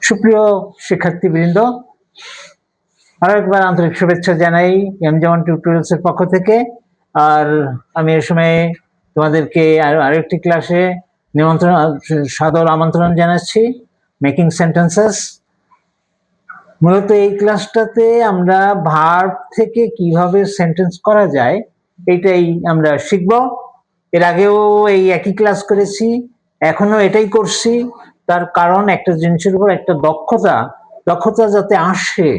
সুপ্রিয় শিক্ষার্থীবৃন্দ, আরো একবার আন্তরিক শুভেচ্ছা জানাই এম-জামান টিউটোরিয়ালস এর পক্ষ থেকে। আর আমি এই সময় তোমাদেরকে আরেকটি ক্লাসে সাদর আমন্ত্রণ জানাচ্ছি, মেকিং সেন্টেন্সেস। মূলত এই ক্লাসটাতে আমরা ভার্ব থেকে কিভাবে সেন্টেন্স করা যায় এটাই আমরা শিখব। এর আগেও এই একই ক্লাস করেছি, এখনো এটাই করছি। তার কারণ একটা জিনিসের উপর একটা দক্ষতা যাতে আসে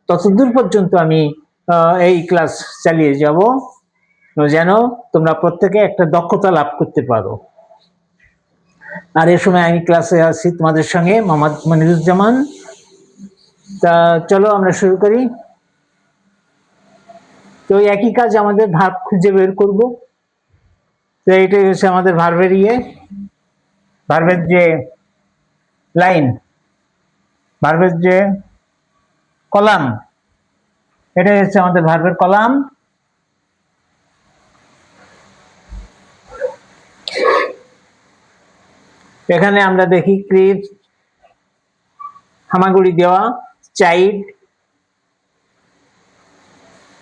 ততদূর পর্যন্ত আমি এই ক্লাস চালিয়ে যাব, যেন তোমরা প্রত্যেকে একটা দক্ষতা লাভ করতে পারো। আর এ সময় আমি ক্লাসে আছি তোমাদের সঙ্গে মোহাম্মদ মনিরুজ্জামান। তা চলো আমরা শুরু করি। তো একই কাজ, আমাদের ভার্ব খুঁজে বের করব। তো এইটাই হচ্ছে আমাদের ভার্বের ভার্বের যে লাইন, ভার্বের যে কলাম, এটাই হচ্ছে আমাদের ভার্বের কলাম। এখানে আমরা দেখি ক্রিপ, হামাগুড়ি দেওয়া, চাইল্ড।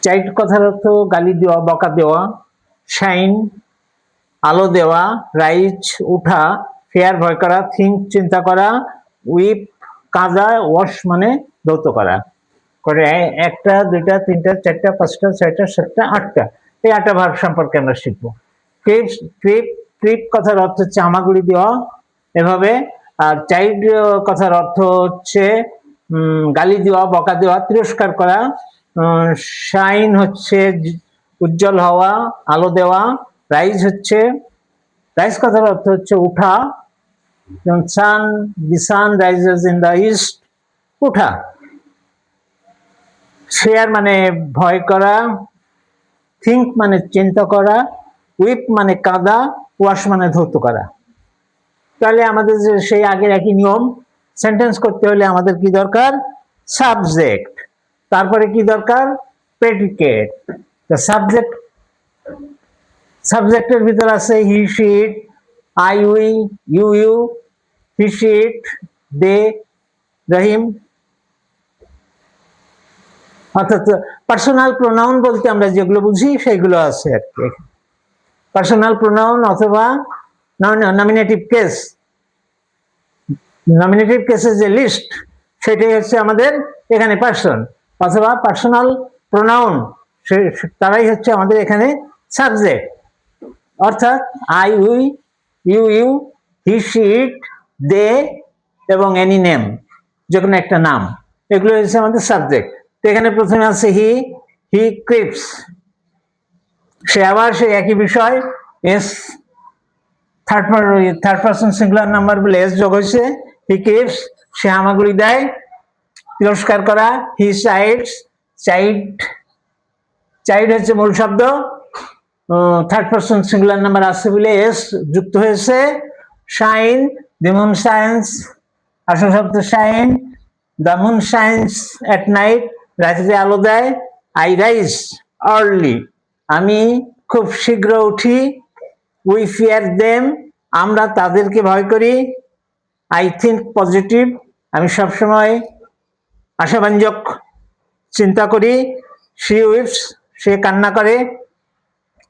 চাইল্ড কথার অর্থ গালি দেওয়া, বকা দেওয়া। শাইন, আলো দেওয়া। রাইজ, উঠা। ফেয়ার, ভয় করা। থিঙ্ক, চিন্তা করা। উইপ, কাঁদা। ওয়াশ মানে ধৌত করা। করে একটা, দুইটা, তিনটা, চারটা, পাঁচটা, ছয়টা, সাতটা, আটটা। এই 8টা ভার্ব সম্পর্কে আমরা শিখবো। ক্রিপ কথার অর্থ হচ্ছে হামাগুড়ি দেওয়া, এভাবে। আর চাইল্ড কথার অর্থ হচ্ছে গালি দেওয়া, বকা দেওয়া, তিরস্কার করা। শাইন হচ্ছে উজ্জ্বল হওয়া, আলো দেওয়া। রাইজ কথার অর্থ হচ্ছে উঠা, the sun rises in the east, উঠা। ফেয়ার মানে ভয় করা। থিঙ্ক মানে চিন্তা করা। উইপ মানে কাঁদা। ওয়াশ মানে ধৌত করা। তাহলে আমাদের যে সেই আগের একই নিয়ম, সেন্টেন্স করতে হলে আমাদের কি দরকার? সাবজেক্ট। তারপরে কি দরকার? প্রেডিকেট। সাবজেক্টের ভিতর আছে he, she, it, I, we, you, he, she, it, they, Rahim. অর্থাৎ পার্সোনাল প্রোনাউন বলতে আমরা যেগুলো বুঝি সেগুলো আছে আর কি। পার্সোনাল প্রোনাউন অথবা নমিনেটিভ কেস। নমিনেটিভ কেসের যে লিস্ট, সেটাই হচ্ছে আমাদের এখানে পার্সন, অথবা পার্সোনাল প্রোনাউন, তারাই হচ্ছে আমাদের এখানে সাবজেক্ট। অর্থাৎ I, we, you, he, she, it, they এবং এনি নেম, যে কোনো একটা নাম, এগুলো হচ্ছে আমাদের সাবজেক্ট। তো এখানে প্রথমে আছে হি ক্রিপস। সে আবার সেই একই বিষয়, S third person singular number বলে এস যোগ হয়েছে। হি ক্রিপস, সে হামাগুড়ি দেয়, তিরস্কার করা। হি চাইল্ড হচ্ছে মূল শব্দ, থার্ড পারসন সিঙ্গুলার নাম্বার আছে বলে এস যুক্ত হয়েছে। শাইন, দি মুন শাইন্স, আসল শব্দ shine. The moon shines at night, রাতে আলো দেয়। আই রাইজ আর্লি, আমি খুব শীঘ্র উঠি। উই ফিয়ার দেম, আমরা তাদেরকে ভয় করি। আই থিঙ্ক পজিটিভ, আমি সবসময় আশাব্যঞ্জক চিন্তা করি। শি উইপস, সে কান্না করে।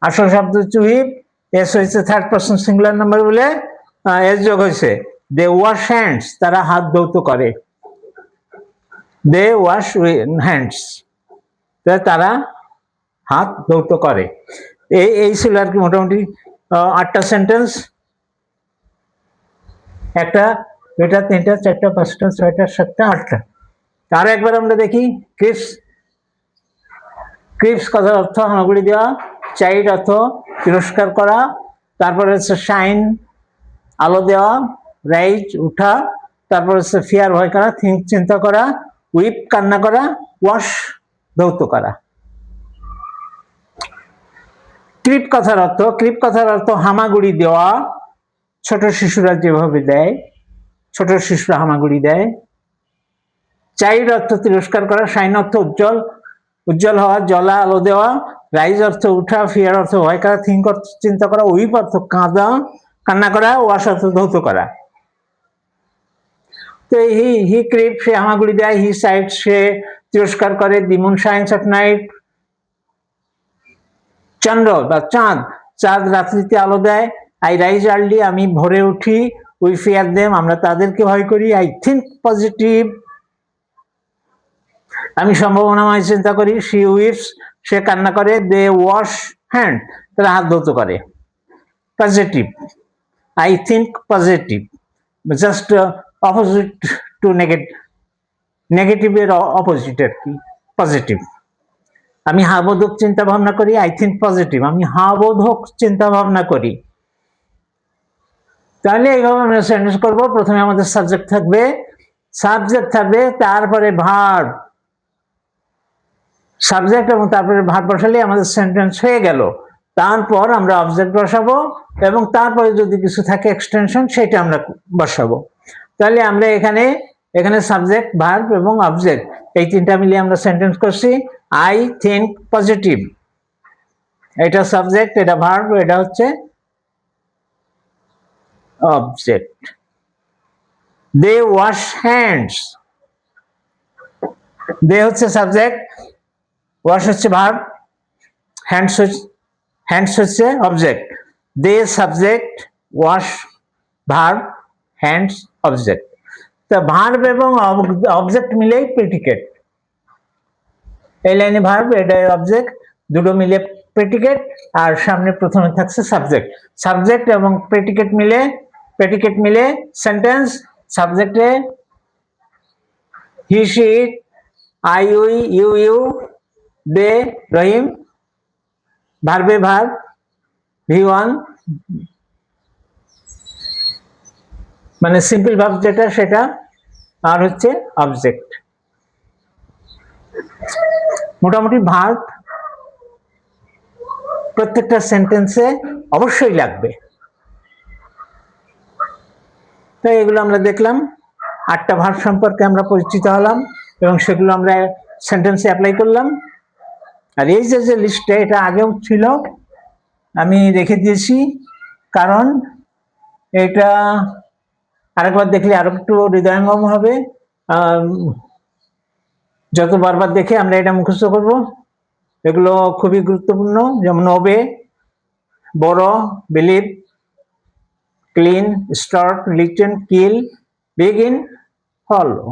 আসল শব্দ হচ্ছে উইপ, এস হয়েছে থার্ড পারসন সিঙ্গুলার নাম্বার বলে এস যোগ হয়েছে। দে ওয়াশ হ্যান্ডস, তারা হাত ধৌত করে। দে ওয়াশ হ্যান্ডস, তারা হাত ধৌত করে। এই ছিল আর কি মোটামুটি 8টা সেন্টেন্স। 1টা, 2টা, 3টা, 4টা, 5টা, 6টা, 7টা, 8টা। আরো একবার আমরা দেখি। ক্রিপস কথার অর্থ হামাগুড়ি দেওয়া। চাইল্ড অর্থ তিরস্কার করা। তারপরে হচ্ছে শাইন, আলো দেওয়া। রাইজ, উঠা। তারপর হচ্ছে ফিয়ার, ভয় করা। থিঙ্ক, চিন্তা করা। উইপ, কান্না করা। ওয়াশ, ধৌত করা। ক্রিপ কথার অর্থ হামাগুড়ি দেওয়া। ছোট শিশুরা যেভাবে দেয়, ছোট শিশুরা হামাগুড়ি দেয়। চাইল্ড অর্থ তিরস্কার করা। শাইন অর্থ উজ্জ্বল হওয়া, জ্বলা, আলো দেওয়া। রাইজ অর্থ উঠা। ফিয়ার অর্থ ভয় করা। থিঙ্ক অর্থ চিন্তা করা। উইপ অর্থ কান্না করা। ওয়াশ অর্থ ধৌত করা। তো হি ক্রিপ, সে হামাগুড়ি দেয়, হি সাইড, সে তিরস্কার করে, the moon shines at night, চন্দ্র বা চাঁদ, চাঁদ রাত্রিতে আলো দেয়, আই রাইজ আর্লি, আমি ভোরে উঠি, উই ফিয়ার দেম, আমরা তাদেরকে ভয় করি, আই থিঙ্ক পজিটিভ, আমি সম্ভাবনাময় চিন্তা করি, শি উইপস, সে কান্না করে, দে ওয়াশ হ্যান্ড, তারা হাত ধৌত করে। Positive, I think positive, just opposite to negative, নেগেটিভের অপোজিট আর কি, পজিটিভ। আমি হাবোধক চিন্তা ভাবনা করি, আই থিঙ্ক পজিটিভ, আমি হাবোধক চিন্তা ভাবনা করি। তাহলে এইভাবে আমরা সেন্টেন্স করব। প্রথমে আমাদের সাবজেক্ট থাকবে, তারপরে ভার্ব, সাবজেক্ট এবং তারপরে ভার্ব বসালে আমাদের সেন্টেন্স হয়ে গেল। তারপর আমরা অবজেক্ট বসাবো এবং তারপরে যদি কিছু থাকে এক্সটেনশন সেটা আমরা বসাবো। তাহলে আমরা এখানে সাবজেক্ট, ভার্ব এবং অবজেক্ট এই তিনটা মিলিয়ে আমরা সেন্টেন্স করছি। আই থিঙ্ক পজিটিভ, এটা সাবজেক্ট, এটা ভার্ব, এটা হচ্ছে object. They wash hands, they হচ্ছে সাবজেক্ট, ওয়াশ হচ্ছে ভার্ব, হ্যান্ডস হচ্ছে object. They subject, wash verb, hands object. তা ভার্ব এবং অবজেক্ট মিলেই প্রেডিকেট। এই লাইনে ভার্ব, এটা অবজেক্ট, দুটো মিলে প্রেডিকেট, আর সামনে প্রথমে থাকছে সাবজেক্ট। সাবজেক্ট এবং প্রেডিকেট মিলে সেন্টেন্স। সাবজেক্টে he she it, I we, you, they Rahim, ভার্বে ভার্ব, V1 মানে সিম্পল ভার্ব যেটা সেটা, আর হচ্ছে অবজেক্ট। মোটামুটি ভার্ব প্রত্যেকটা সেন্টেন্সে অবশ্যই লাগবে। তো এগুলো আমরা দেখলাম, 8টা ভার্ব সম্পর্কে আমরা পরিচিত হলাম এবং সেগুলো আমরা সেন্টেন্সে অ্যাপ্লাই করলাম। আর এই যে লিস্টটা, এটা আগেও ছিল, আমি রেখে দিয়েছি, কারণ এটা আরেকবার দেখলে আরো একটু হৃদয়ঙ্গম হবে। যত বারবার দেখে আমরা এটা মুখস্থ করব। এগুলো খুবই গুরুত্বপূর্ণ, যেমন ওবে, বড়, বিলিভ, ক্লিন, স্টার্ট, লিটেন, কিল, বিগিন, ফলো।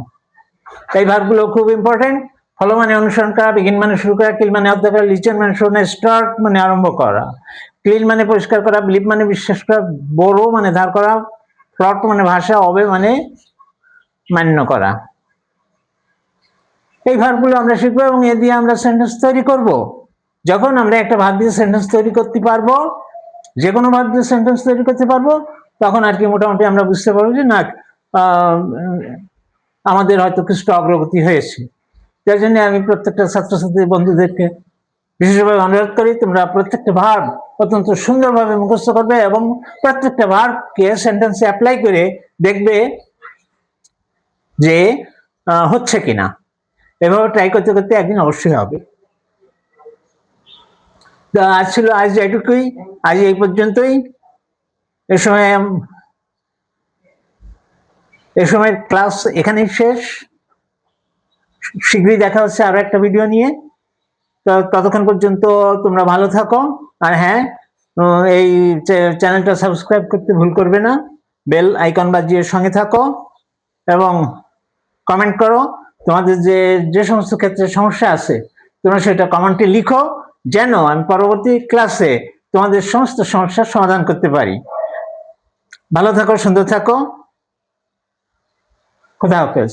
এই ভার্বগুলো খুব ইম্পর্টেন্ট। ফলো মানে অনুসরণ করা, বিগিন মানে শুরু করা, কিল মানে হত্যা করা, লিটেন মানে শোনা, স্টার্ট মানে আরম্ভ করা, ক্লিন মানে পরিষ্কার করা, বিলিভ মানে বিশ্বাস করা, বড় মানে ধার করা, প্লট মানে ভাষা, ওবে মানে মান্য করা। এই ভার্বগুলো আমরা শিখবো এবং এ দিয়ে আমরা সেন্টেন্স তৈরি করব। যখন আমরা একটা ভার্ব দিয়ে সেন্টেন্স তৈরি করতে পারবো, যে কোনো ভার্ব দিয়ে সেন্টেন্স তৈরি করতে পারবো, তখন আর কি মোটামুটি আমরা বুঝতে পারবো যে না, আমাদের হয়তো কিছুটা অগ্রগতি হয়েছে। তাই জন্য আমি প্রত্যেকটা ছাত্রছাত্রী বন্ধুদেরকে বিশেষভাবে অনুরোধ করি, তোমরা প্রত্যেকটা ভার্ব অত্যন্ত সুন্দরভাবে মুখস্থ করবে এবং প্রত্যেকটা ভার্বকে সেন্টেন্সে অ্যাপ্লাই করে দেখবে যে হচ্ছে কিনা। এভাবে ট্রাই করতে করতে একদিন অবশ্যই হবে। আজ এটুকুই, আজ এই পর্যন্তই। এ সময় ক্লাস এখানেই শেষ। শীঘ্রই দেখা হচ্ছে আরো একটা ভিডিও নিয়ে। ততক্ষণ পর্যন্ত তোমরা ভালো থাকো। আর হ্যাঁ, এই চ্যানেলটা সাবস্ক্রাইব করতে ভুল করবে না, বেল আইকন বাজিয়ে সঙ্গে থাকো এবং কমেন্ট করো। তোমাদের যে সমস্ত ক্ষেত্রে সমস্যা আছে তোমরা সেটা কমেন্টে লিখো, যেন আমি পরবর্তী ক্লাসে তোমাদের সমস্ত সমস্যার সমাধান করতে পারি। ভালো থাকো, সুন্দর থাকো, খোদা হাফেজ।